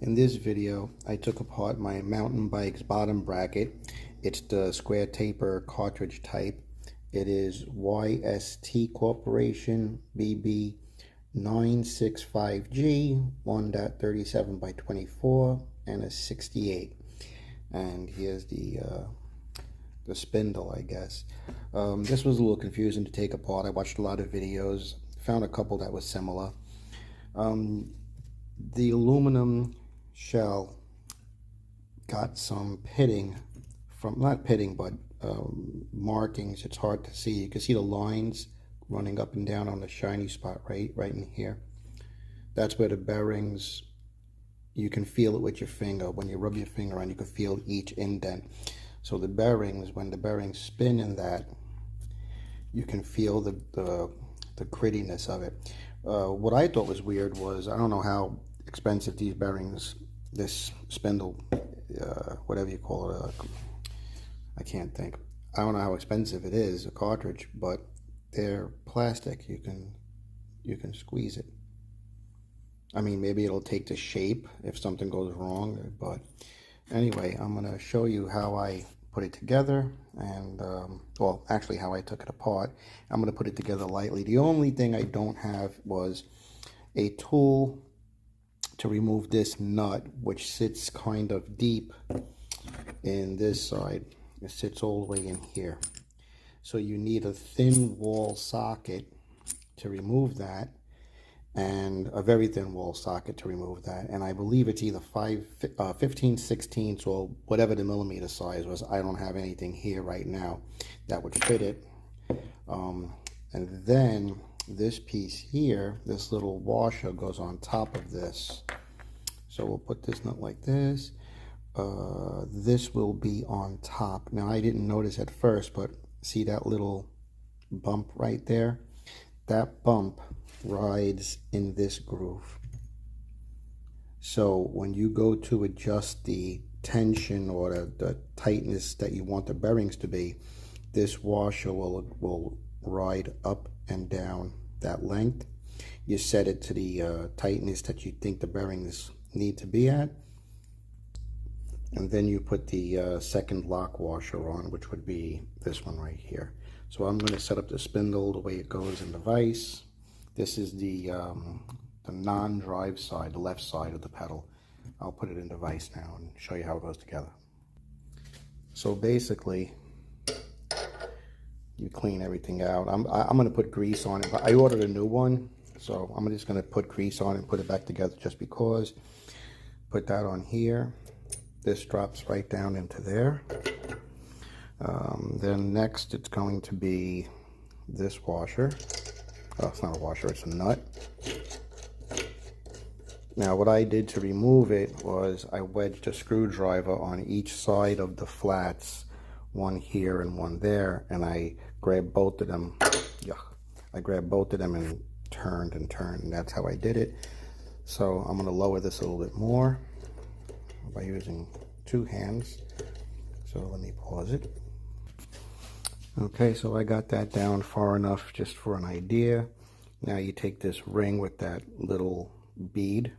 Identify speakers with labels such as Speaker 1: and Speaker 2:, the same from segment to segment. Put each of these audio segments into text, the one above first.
Speaker 1: In this video, I took apart my mountain bike's bottom bracket. It's the square taper cartridge type. It is YST Corporation BB 965G 1.37 by 24 and a 68. And here's the spindle, I guess. This was a little confusing to take apart. I watched a lot of videos, found a couple that was similar. The aluminum shell got some pitting from, not pitting, but markings. It's hard to see. You can see the lines running up and down on the shiny spot right in here. That's where the bearings, you can feel it with your finger. When you rub your finger on, you can feel each indent. So the bearings, when the bearings spin in that, you can feel the grittiness of it. What I thought was weird was, I don't know how expensive these bearings, this spindle, whatever you call it, I can't think. I don't know how expensive it is, a cartridge, but they're plastic. You can squeeze it. I mean, maybe it'll take the shape if something goes wrong, but anyway, I'm going to show you how I put it together and, well, actually how I took it apart. I'm going to put it together lightly. The only thing I don't have was a tool to remove this nut, which sits kind of deep in this side. It sits all the way in here. So you need a thin wall socket to remove that, and a very thin wall socket to remove that. And I believe it's either 15 16ths or whatever the millimeter size was. I don't have anything here right now that would fit it. And then this piece here, this little washer goes on top of this. So we'll put this nut like this. This will be on top. Now I didn't notice at first, but see that little bump right there? That bump rides in this groove. So when you go to adjust the tension or the tightness that you want the bearings to be, this washer will ride up and down that length. You set it to the tightness that you think the bearings need to be at, and then you put the second lock washer on, which would be this one right here. So I'm going to set up the spindle the way it goes in the vise. This is the non-drive side, the left side of the pedal. I'll put it in the vise now and show you how it goes together. So basically, you clean everything out. I'm going to put grease on it, but I ordered a new one, so I'm just going to put grease on it and put it back together just because. Put that on here. This drops right down into there. Then next it's going to be this washer. Oh, it's not a washer, it's a nut. Now what I did to remove it was I wedged a screwdriver on each side of the flats, one here and one there, and I grabbed both of them. I grabbed both of them and turned, and that's how I did it. So I'm going to lower this a little bit more by using two hands. So let me pause it. Okay, so I got that down far enough just for an idea. Now you take this ring with that little bead,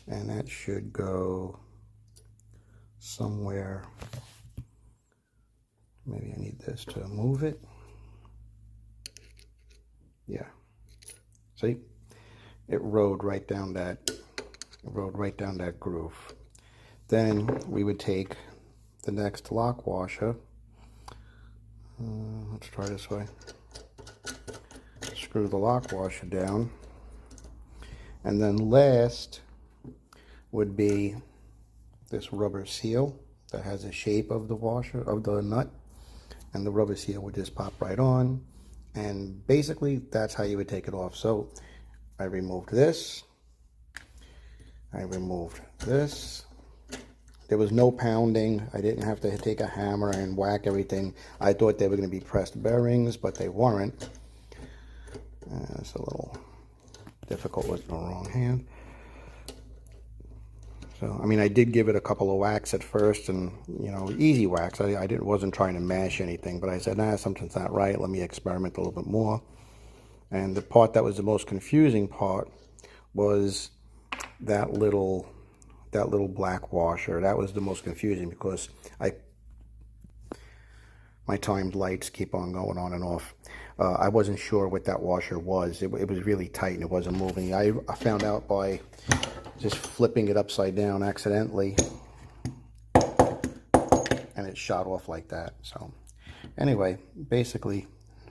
Speaker 1: and that should go somewhere. Maybe I need this to move it. Yeah. See? It rode right down that groove. Then we would take the next lock washer. Let's try this way. Screw the lock washer down. And then last would be this rubber seal that has the shape of the washer, of the nut. And the rubber seal would just pop right on. And basically that's how you would take it off. So I removed this. I removed this. There was no pounding. I didn't have to take a hammer and whack everything. I thought they were going to be pressed bearings, but they weren't. It's a little difficult with the wrong hand. So, I mean, I did give it a couple of whacks at first, and, you know, easy whacks. I wasn't trying to mash anything, but I said, nah, something's not right. Let me experiment a little bit more. And the part that was the most confusing part was that little that little black washer. That was the most confusing because my timed lights keep on going on and off. I wasn't sure what that washer was. It was really tight and it wasn't moving. I found out by just flipping it upside down accidentally, and it shot off like that. So anyway, basically,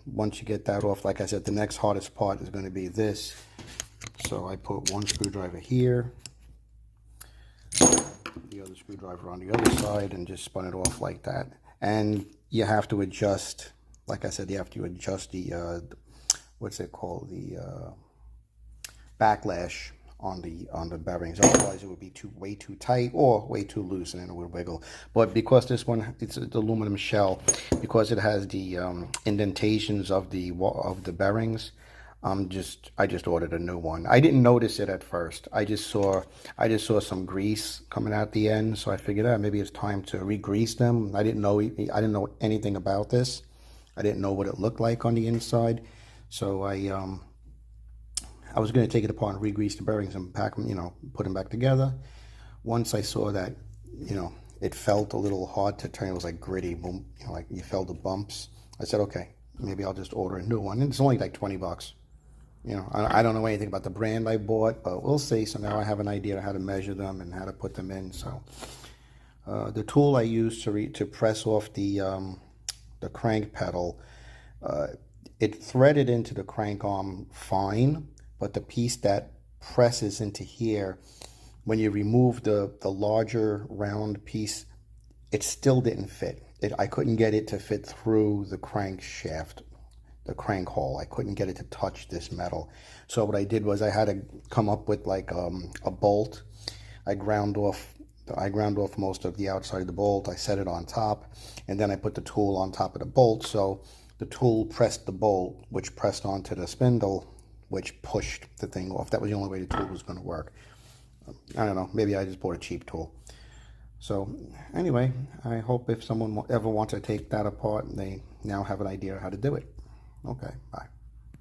Speaker 1: once you get that off, like I said, the next hardest part is going to be this. So I put one screwdriver here, the other screwdriver on the other side, and just spun it off like that. And you have to adjust, like I said, you have to adjust the what's it called, the backlash on the bearings. Otherwise it would be way too tight or way too loose, and then it would wiggle. But because this one, it's an aluminum shell, because it has the indentations of the bearings, I just ordered a new one. I didn't notice it at first. I just saw some grease coming out the end, so I figured maybe it's time to re-grease them. I didn't know anything about this. I didn't know what it looked like on the inside, so I was going to take it apart and re-grease the bearings and pack them, put them back together. Once I saw that, it felt a little hard to turn. It was like gritty, like you felt the bumps. I said, okay, maybe I'll just order a new one. And it's only like 20 bucks. I don't know anything about the brand I bought, but we'll see. So now I have an idea of how to measure them and how to put them in. So the tool I used to press off the crank pedal, it threaded into the crank arm fine, but the piece that presses into here, when you remove the larger round piece, it still didn't fit. I couldn't get it to fit through the crankshaft, the crank hole. I couldn't get it to touch this metal. So what I did was I had to come up with like a bolt. I ground off most of the outside of the bolt. I set it on top, and then I put the tool on top of the bolt. So the tool pressed the bolt, which pressed onto the spindle, which pushed the thing off. That was the only way the tool was going to work. I don't know, maybe I just bought a cheap tool. So anyway, I hope if someone ever wants to take that apart, they now have an idea how to do it. Okay, bye.